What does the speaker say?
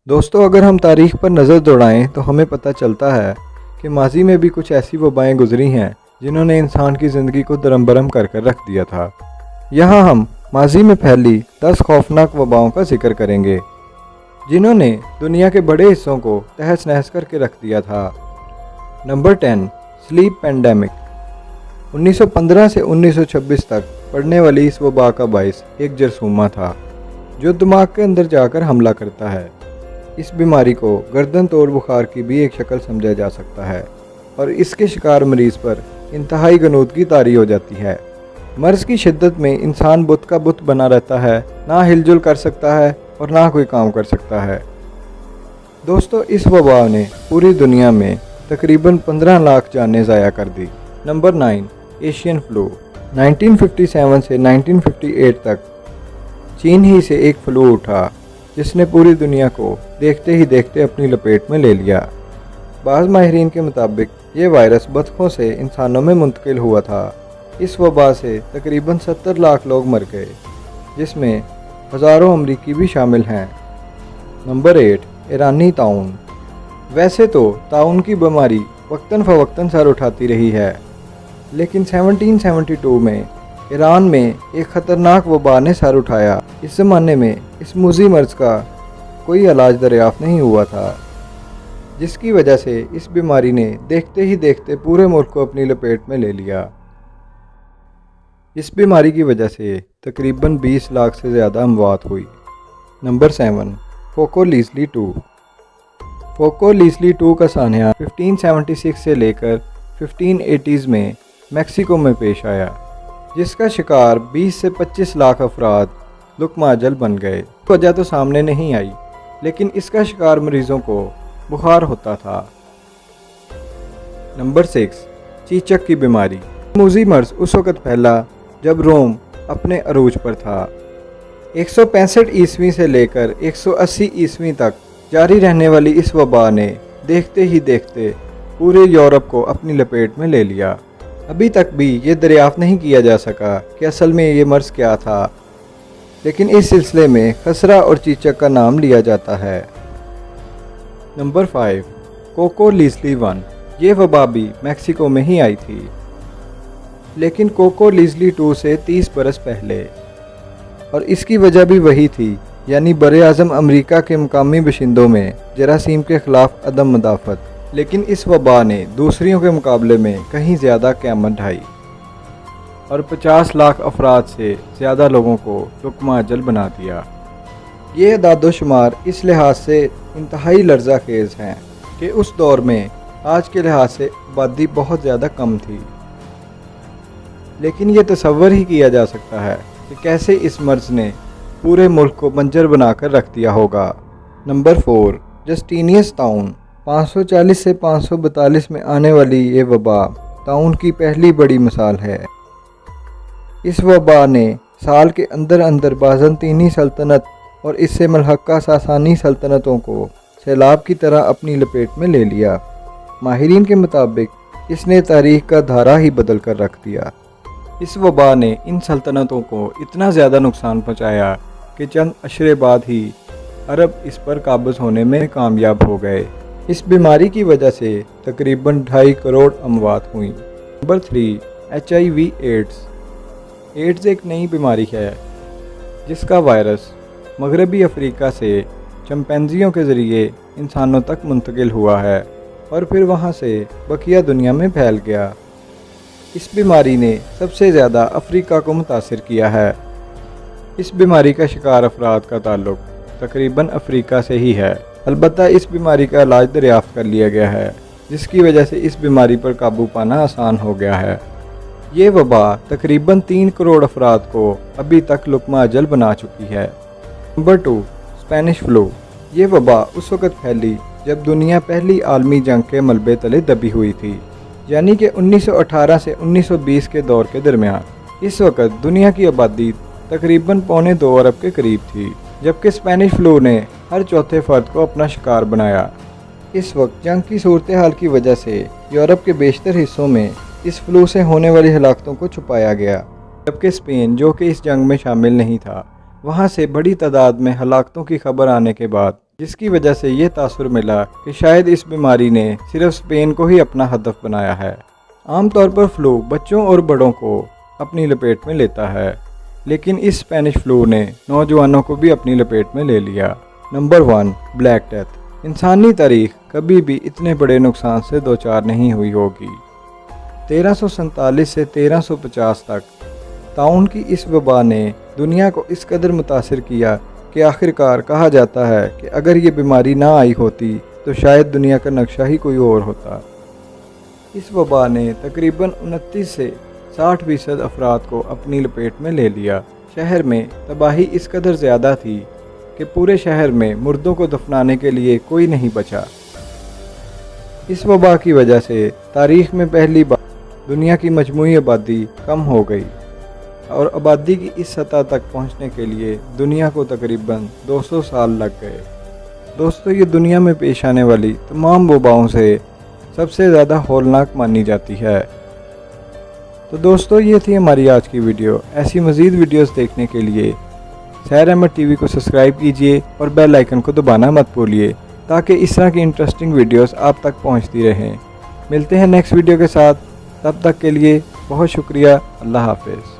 دوستو اگر ہم تاریخ پر نظر دوڑائیں تو ہمیں پتہ چلتا ہے کہ ماضی میں بھی کچھ ایسی وبائیں گزری ہیں جنہوں نے انسان کی زندگی کو درم برم کر رکھ دیا تھا۔ یہاں ہم ماضی میں پھیلی 10 خوفناک وباؤں کا ذکر کریں گے جنہوں نے دنیا کے بڑے حصوں کو تہس نہس کر کے رکھ دیا تھا۔ Number 10، slip pandemic. 1915 سے 1926 تک پڑنے والی اس وبا کا باعث ایک جرثومہ تھا جو دماغ کے اندر جا کر حملہ کرتا ہے۔ اس بیماری کو گردن توڑ بخار کی بھی ایک شکل سمجھا جا سکتا ہے اور اس کے شکار مریض پر انتہائی غنودگی طاری ہو جاتی ہے۔ مرض کی شدت میں انسان بت کا بت بنا رہتا ہے، نہ ہل جل کر سکتا ہے اور نہ کوئی کام کر سکتا ہے۔ دوستو اس وبا نے پوری دنیا میں تقریباً 15 لاکھ جانیں ضائع کر دی۔ Number 9، Asian flu. 1957 سے 1958 تک چین ہی سے ایک فلو اٹھا جس نے پوری دنیا کو دیکھتے ہی دیکھتے اپنی لپیٹ میں لے لیا۔ بعض ماہرین کے مطابق یہ وائرس بطخوں سے انسانوں میں منتقل ہوا تھا۔ اس وبا سے تقریباً 70 لاکھ لوگ مر گئے جس میں ہزاروں امریکی بھی شامل ہیں۔ نمبر 8، ایرانی طاعون۔ ویسے تو طاعون کی بیماری وقتاً فوقتاً سر اٹھاتی رہی ہے، لیکن 1772 میں ایران میں ایک خطرناک وبا نے سر اٹھایا۔ اس زمانے میں اس موذی مرض کا کوئی علاج دریافت نہیں ہوا تھا، جس کی وجہ سے اس بیماری نے دیکھتے ہی دیکھتے پورے ملک کو اپنی لپیٹ میں لے لیا۔ اس بیماری کی وجہ سے تقریباً 20 لاکھ سے زیادہ اموات ہوئی۔ Number 7، فوکو Leslie 2۔ فوکو لیزلی 2 کا سانحہ 1576 سے لے کر 1580s میں میکسیکو میں پیش آیا، جس کا شکار 20 سے 25 لاکھ افراد لقمہ اجل بن گئے۔ وجہ تو سامنے نہیں آئی، لیکن اس کا شکار مریضوں کو بخار ہوتا تھا۔ نمبر 6، چیچک کی بیماری۔ موذی مرض اس وقت پھیلا جب روم اپنے عروج پر تھا۔ 165 عیسوی سے لے کر 180 عیسوی تک جاری رہنے والی اس وبا نے دیکھتے ہی دیکھتے پورے یورپ کو اپنی لپیٹ میں لے لیا۔ ابھی تک بھی یہ دریافت نہیں کیا جا سکا کہ اصل میں یہ مرض کیا تھا، لیکن اس سلسلے میں خسرہ اور چیچک کا نام لیا جاتا ہے۔ نمبر 5، کوکو لیزلی 1۔ یہ وبا بھی میکسیکو میں ہی آئی تھی، لیکن کوکو لیزلی 2 سے 30 برس پہلے، اور اس کی وجہ بھی وہی تھی، یعنی براعظم امریکہ کے مقامی باشندوں میں جراثیم کے خلاف عدم مدافعت۔ لیکن اس وبا نے دوسریوں کے مقابلے میں کہیں زیادہ قیامت ڈھائی اور 50 لاکھ افراد سے زیادہ لوگوں کو لقمہ اجل بنا دیا۔ یہ اعداد و شمار اس لحاظ سے انتہائی لرزہ خیز ہیں کہ اس دور میں آج کے لحاظ سے آبادی بہت زیادہ کم تھی، لیکن یہ تصور ہی کیا جا سکتا ہے کہ کیسے اس مرض نے پورے ملک کو بنجر بنا کر رکھ دیا ہوگا۔ نمبر 4، جسٹینیس طاعون۔ 540 سے 542 میں آنے والی یہ وبا طاعون کی پہلی بڑی مثال ہے۔ اس وبا نے سال کے اندر اندر بازنطینی سلطنت اور اس سے ملحقہ ساسانی سلطنتوں کو سیلاب کی طرح اپنی لپیٹ میں لے لیا۔ ماہرین کے مطابق اس نے تاریخ کا دھارا ہی بدل کر رکھ دیا۔ اس وبا نے ان سلطنتوں کو اتنا زیادہ نقصان پہنچایا کہ چند اشرے بعد ہی عرب اس پر قابض ہونے میں کامیاب ہو گئے۔ اس بیماری کی وجہ سے تقریباً 2.5 کروڑ اموات ہوئیں۔ Number 3، HIV AIDS. ایڈز ایک نئی بیماری ہے جس کا وائرس مغربی افریقہ سے چمپینزیوں کے ذریعے انسانوں تک منتقل ہوا ہے اور پھر وہاں سے بقیہ دنیا میں پھیل گیا۔ اس بیماری نے سب سے زیادہ افریقہ کو متاثر کیا ہے۔ اس بیماری کا شکار افراد کا تعلق تقریباً افریقہ سے ہی ہے، البتہ اس بیماری کا علاج دریافت کر لیا گیا ہے، جس کی وجہ سے اس بیماری پر قابو پانا آسان ہو گیا ہے۔ یہ وبا تقریباً 3 کروڑ افراد کو ابھی تک لقمہ اجل بنا چکی ہے۔ Number 2، Spanish flu. یہ وبا اس وقت پھیلی جب دنیا پہلی عالمی جنگ کے ملبے تلے دبی ہوئی تھی، یعنی کہ 1918 سے 1920 کے دور کے درمیان۔ اس وقت دنیا کی آبادی تقریباً 2.25 ارب کے قریب تھی، جبکہ اسپینش فلو نے ہر چوتھے فرد کو اپنا شکار بنایا۔ اس وقت جنگ کی صورتحال کی وجہ سے یورپ کے بیشتر حصوں میں اس فلو سے ہونے والی ہلاکتوں کو چھپایا گیا، جبکہ اسپین جو کہ اس جنگ میں شامل نہیں تھا، وہاں سے بڑی تعداد میں ہلاکتوں کی خبر آنے کے بعد جس کی وجہ سے یہ تاثر ملا کہ شاید اس بیماری نے صرف اسپین کو ہی اپنا ہدف بنایا ہے۔ عام طور پر فلو بچوں اور بڑوں کو اپنی لپیٹ میں لیتا ہے، لیکن اس اسپینش فلو نے نوجوانوں کو بھی اپنی لپیٹ میں لے لیا۔ Number 1، black death. انسانی تاریخ کبھی بھی اتنے بڑے نقصان سے دوچار نہیں ہوئی ہوگی۔ 1347 سے 1350 تک طاعون کی اس وبا نے دنیا کو اس قدر متاثر کیا کہ آخرکار کہا جاتا ہے کہ اگر یہ بیماری نہ آئی ہوتی تو شاید دنیا کا نقشہ ہی کوئی اور ہوتا۔ اس وبا نے تقریباً 29 سے 60% افراد کو اپنی لپیٹ میں لے لیا۔ شہر میں تباہی اس قدر زیادہ تھی کہ پورے شہر میں مردوں کو دفنانے کے لیے کوئی نہیں بچا۔ اس وبا کی وجہ سے تاریخ میں پہلی بار دنیا کی مجموعی آبادی کم ہو گئی، اور آبادی کی اس سطح تک پہنچنے کے لیے دنیا کو تقریباً 200 سال لگ گئے۔ دوستو، یہ دنیا میں پیش آنے والی تمام وباؤں سے سب سے زیادہ ہولناک مانی جاتی ہے۔ تو دوستو، یہ تھی ہماری آج کی ویڈیو۔ ایسی مزید ویڈیوز دیکھنے کے لیے سیر احمد ٹی وی کو سبسکرائب کیجئے اور بیل آئیکن کو دبانا مت بھولیے تاکہ اس طرح کی انٹرسٹنگ ویڈیوز آپ تک پہنچتی رہیں۔ ملتے ہیں نیکسٹ ویڈیو کے ساتھ، تب تک کے لیے بہت شکریہ۔ اللہ حافظ۔